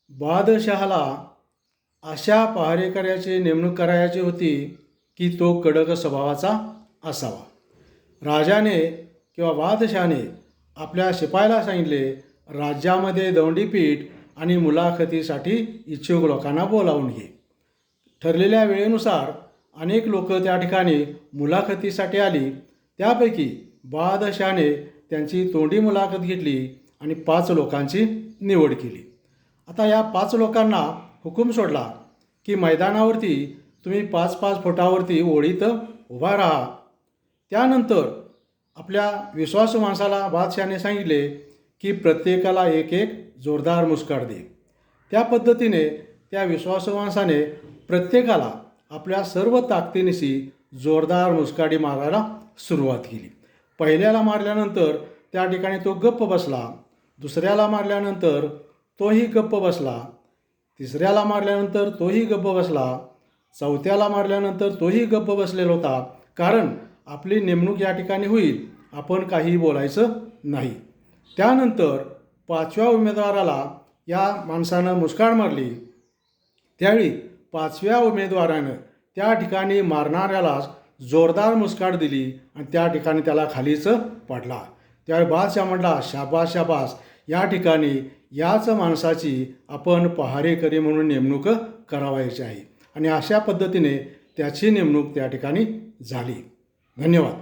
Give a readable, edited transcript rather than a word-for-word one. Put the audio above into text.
बादशहाला अशा पहारेकऱ्याची नेमणूक करायची होती की तो कडक स्वभावाचा असावा. राजाने किंवा बादशहाने आपल्या शिपायाला सांगितले, राज्यामध्ये दौंडीपीठ आणि मुलाखतीसाठी इच्छुक लोकांना बोलावून घे. ठरलेल्या वेळेनुसार अनेक लोक त्या ठिकाणी मुलाखतीसाठी आली. त्यापैकी बादशहाने त्यांची तोंडी मुलाखत घेतली आणि 5 लोकांची निवड केली. आता या 5 लोकांना हुकूम सोडला की मैदानावरती तुम्ही 5-5 फुटावरती ओळीत उभा राहा. त्यानंतर आपल्या विश्वासू माणसाला बादशहाने सांगितले की प्रत्येकाला एक जोरदार मुस्काट दे. त्या पद्धतीने त्या विश्वासू माणसाने प्रत्येकाला आपल्या सर्व ताकदीनिशी जोरदार मुस्काडी मारायला सुरुवात केली. पहिल्याला मारल्यानंतर त्या ठिकाणी तो गप्प बसला. दुसऱ्याला मारल्यानंतर तोही गप्प बसला. तिसऱ्याला मारल्यानंतर तोही गप्प बसला. चौथ्याला मारल्यानंतर तोही गप्प बसलेला होता. कारण आपली नेमणूक या ठिकाणी होईल, आपण काही बोलायचं नाही. त्यानंतर 5व्या उमेदवाराला या माणसानं मुस्काड मारली. त्यावेळी 5व्या उमेदवारानं त्या ठिकाणी मारणाऱ्याला जोरदार मुस्काड दिली आणि त्या ठिकाणी त्याला खालीच पडला. त्यावेळी बादशाह म्हटला, शाबास शाबास, या ठिकाणी याच माणसाची आपण पहारेकरी म्हणून नेमणूक करावायची आहे. आणि अशा पद्धतीने त्याची नेमणूक त्या ठिकाणी झाली. धन्यवाद.